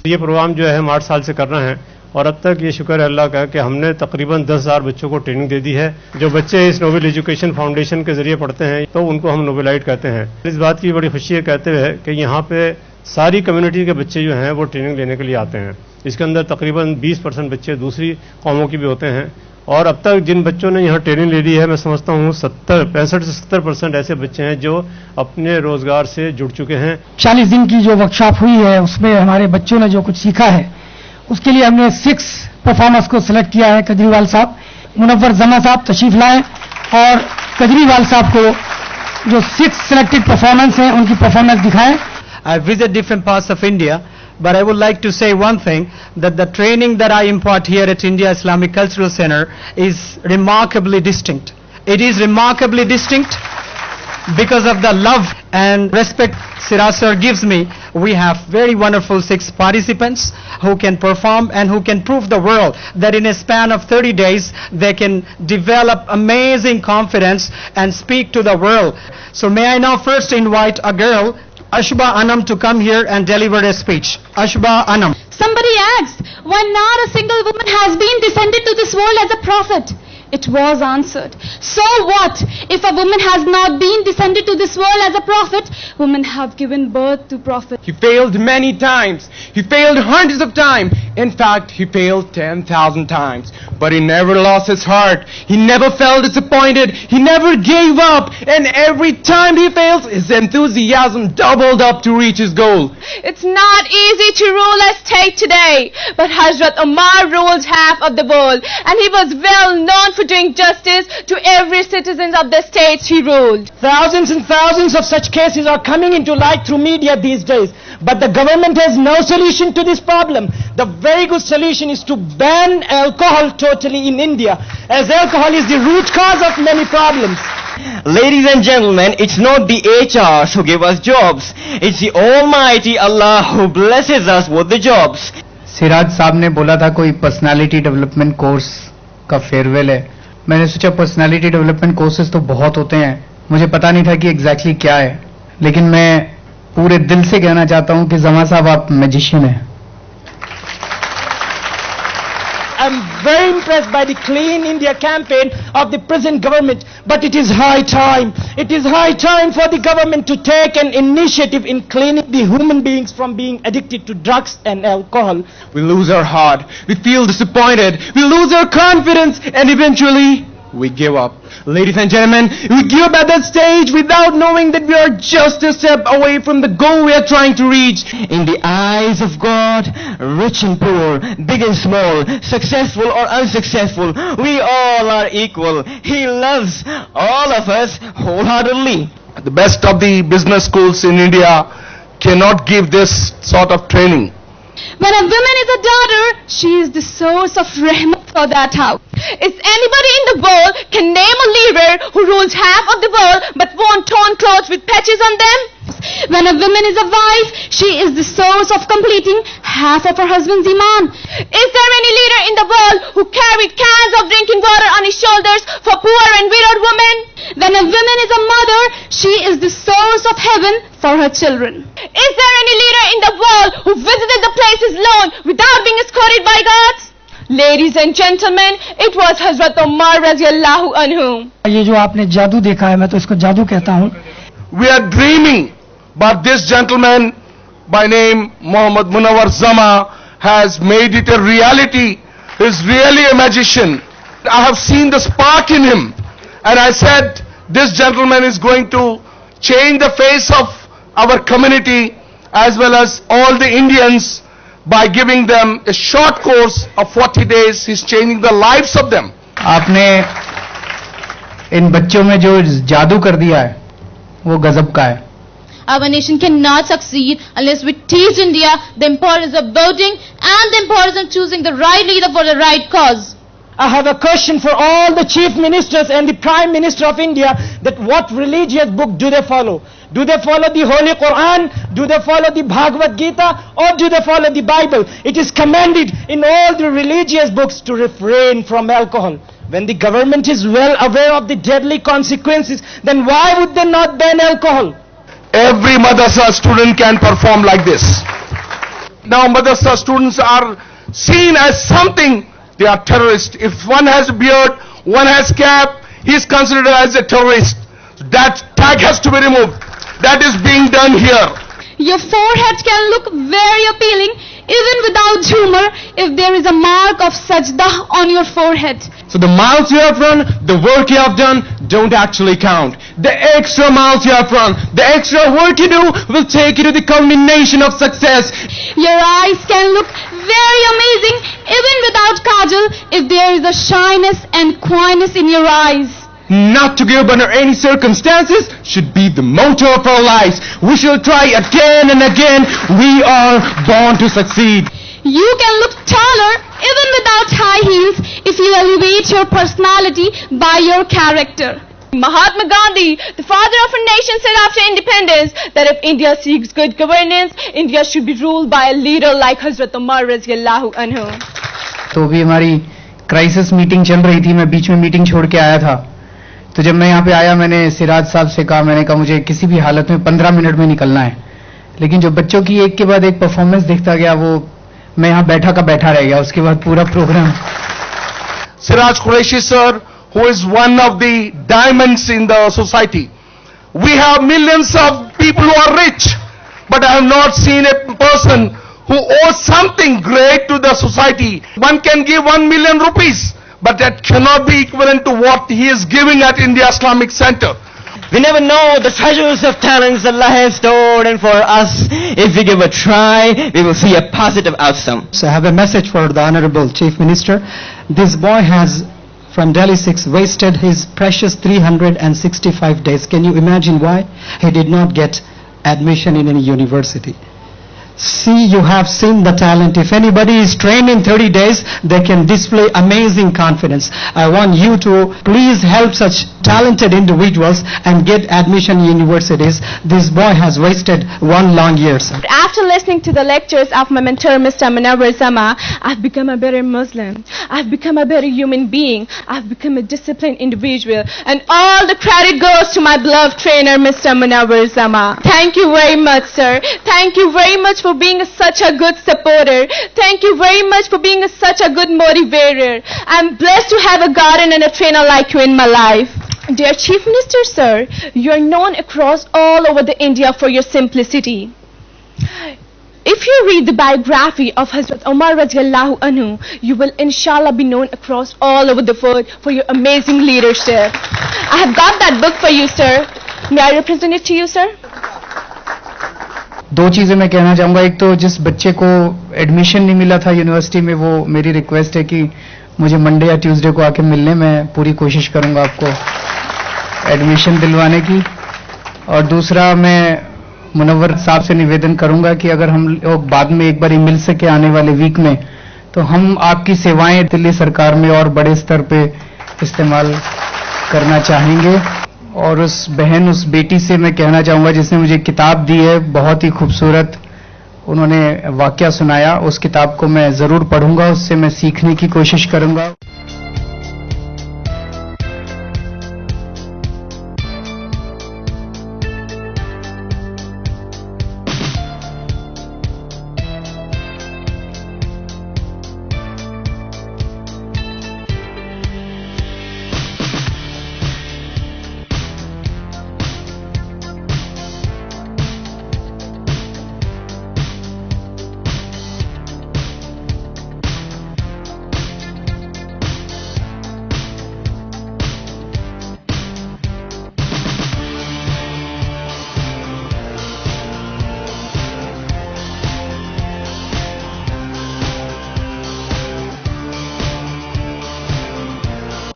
ये प्रोग्राम जो है हम 8 साल से कर रहे हैं और अब तक ये शुक्र है अल्लाह का कि हमने तकरीबन 10,000 बच्चों को ट्रेनिंग दे दी है। जो बच्चे इस नोबेल एजुकेशन फाउंडेशन के जरिए पढ़ते हैं तो उनको हम नोबेलाइट कहते हैं। इस बात की बड़ी खुशी है कहते हुए कि यहाँ पे सारी कम्युनिटी के बच्चे जो हैं वो ट्रेनिंग लेने के लिए आते हैं। इसके अंदर तकरीबन 20% बच्चे दूसरी कौमों की भी होते हैं और अब तक जिन बच्चों ने यहाँ ट्रेनिंग ले ली है मैं समझता हूँ 65 से 70% ऐसे बच्चे हैं जो अपने रोजगार से जुड़ चुके हैं। 40 दिन की जो वर्कशॉप हुई है उसमें हमारे बच्चों ने जो कुछ सीखा है उसके लिए हमने 6 परफॉर्मर्स को सिलेक्ट किया है। केजरीवाल साहब, मुनव्वर जमा साहब तशरीफ लाए और केजरीवाल साहब को जो 6 सिलेक्टेड परफॉर्मेंस हैं उनकी परफॉर्मेंस दिखाएं। I visit different parts of India, but I would like to say one thing, that the training that I impart here at India Islamic Cultural Center is remarkably distinct. It is remarkably distinct because of the love and respect Siraj sir gives me. We have very wonderful 6 participants who can perform and who can prove the world that in a span of 30 days they can develop amazing confidence and speak to the world. So may I now first invite a girl, Ashba Anam, to come here and deliver a speech. Ashba Anam. Somebody asked, why not a single woman has been descended to this world as a prophet? It was answered, so what if a woman has not been descended to this world as a prophet? Women have given birth to prophets. He failed many times. He failed hundreds of times. In fact, he failed 10,000 times. But he never lost his heart. He never felt disappointed. He never gave up. And every time he fails, his enthusiasm doubled up to reach his goal. It's not easy to rule a state today, but Hazrat Umar ruled half of the world, and he was well known for doing justice to every citizen of the states he ruled. Thousands and thousands of such cases are coming into light through media these days, but the government has no solution to this problem. The very good solution is to ban alcohol totally in India, as alcohol is the root cause of many problems. Ladies and gentlemen, it's not the HRs who give us jobs. It's the Almighty Allah who blesses us with the jobs. Siraj साहब ने बोला था कोई personality development course का farewell है। मैंने सोचा personality development courses तो बहुत होते हैं, मुझे पता नहीं था कि एग्जैक्टली क्या है, लेकिन मैं पूरे दिल से कहना चाहता हूं कि जमा साहब आप मैजिशियन हैं। I'm very impressed by the Clean India campaign of the present government, but it is high time. It is high time for the government to take an initiative in cleaning the human beings from being addicted to drugs and alcohol. We lose our heart. We feel disappointed. We lose our confidence. And eventually, we give up. Ladies and gentlemen, we give up at that stage without knowing that we are just a step away from the goal we are trying to reach. In the eyes of God, rich and poor, big and small, successful or unsuccessful, we all are equal. He loves all of us wholeheartedly. The best of the business schools in India cannot give this sort of training. When a woman is a daughter, she is the source of rahmat for that house. If anybody in the world can name a leader who rules half of the world but won't torn clothes with patches on them? When a woman is a wife, she is the source of completing half of her husband's iman. Is there any leader in the world who carried cans of drinking water on his shoulders for poor and widowed women? When a woman is a mother, she is the source of heaven for her children. Is there any leader in the world who visited the places alone without being escorted by gods? Ladies and gentlemen, it was Hazrat Umar Raziyallahu Anhu. ये जो आपने जादू देखा है, मैं तो इसको जादू कहता हूँ. We are dreaming, but this gentleman by name Muhammad Munawwar Zama has made it a reality. He's really a magician. I have seen the spark in him, and I said, this gentleman is going to change the face of our community as well as all the Indians by giving them a short course of 40 days. He's changing the lives of them. आपने इन बच्चों में जो जादू कर दिया है वो गजब का है। Our nation cannot succeed unless we teach India the importance of voting and the importance of choosing the right leader for the right cause. I have a question for all the chief ministers and the prime minister of India, that what religious book do they follow? Do they follow the Holy Quran? Do they follow the Bhagavad Gita? Or do they follow the Bible? It is commanded in all the religious books to refrain from alcohol. When the government is well aware of the deadly consequences, then why would they not ban alcohol? Every madrasa student can perform like this. Now madrasa students are seen as something. They are terrorists. If one has a beard, one has cap, he is considered as a terrorist. That tag has to be removed. That is being done here. Your forehead can look very appealing even without humor if there is a mark of sajda on your forehead. So the miles you have run, the work you have done, don't actually count. The extra miles you have run, the extra work you do will take you to the culmination of success. Your eyes can look very amazing even without kajal if there is a shyness and coyness in your eyes. Not to give under any circumstances should be the motto of our lives. We shall try again and again. We are born to succeed. You can look taller even without high heels if you elevate your personality by your character. Mahatma Gandhi, the father of a nation, said after independence that if India seeks good governance, India should be ruled by a leader like Hazrat Umar radhiyallahu anhu. तो भी हमारी crisis meeting चल रही थी, मैं बीच में meeting छोड़ के आया था. तो जब मैं यहाँ पे आया, मैंने सिराज साहब से कहा, मैंने कहा मुझे किसी भी हालत में 15 मिनट में निकलना है. लेकिन जो बच्चों की एक के बाद एक परफॉर्मेंस दिखता गया, वो मैं यहाँ बैठा का बैठा रह गया. उसके बाद पूरा programme. Siraj Qureshi sir, who is one of the diamonds in the society. We have millions of people who are rich, but I have not seen a person who owes something great to the society. One can give 1 million rupees, but that cannot be equivalent to what he is giving at India Islamic Center. We never know the treasures of talents Allah has stored, and for us, if we give a try, we will see a positive outcome. So I have a message for the Honorable Chief Minister. This boy has, from Delhi 6, wasted his precious 365 days. Can you imagine why? He did not get admission in any university. See, you have seen the talent. If anybody is trained in 30 days, they can display amazing confidence. I want you to please help such talented individuals and get admission in universities. This boy has wasted 1 long year, sir. After listening to the lectures of my mentor, Mr. Munawar Zama, I've become a better Muslim. I've become a better human being. I've become a disciplined individual. And all the credit goes to my beloved trainer, Mr. Munawar Zama. Thank you very much, sir. Thank you very much for being such a good supporter. Thank you very much for being such a good motivator. I'm blessed to have a guardian and a trainer like you in my life. Dear Chief Minister, sir, you are known across all over the India for your simplicity. If you read the biography of Hazrat Umar radhiyallahu anhu, you will inshallah be known across all over the world for your amazing leadership. I have got that book for you, sir. May I represent it to you, sir? दो चीजें मैं कहना चाहूंगा. एक तो जिस बच्चे को एडमिशन नहीं मिला था यूनिवर्सिटी में, वो मेरी रिक्वेस्ट है कि मुझे मंडे या ट्यूसडे को आके मिलने. मैं पूरी कोशिश करूंगा आपको एडमिशन दिलवाने की. और दूसरा, मैं मुनव्वर साहब से निवेदन करूंगा कि अगर हम लोग बाद में एक बार मिल सके आने वाले वीक में, तो हम आपकी सेवाएं दिल्ली सरकार में और बड़े स्तर पे इस्तेमाल करना चाहेंगे. और उस बहन, उस बेटी से मैं कहना चाहूंगा जिसने मुझे किताब दी है, बहुत ही खूबसूरत उन्होंने वाकया सुनाया, उस किताब को मैं जरूर पढ़ूंगा, उससे मैं सीखने की कोशिश करूंगा.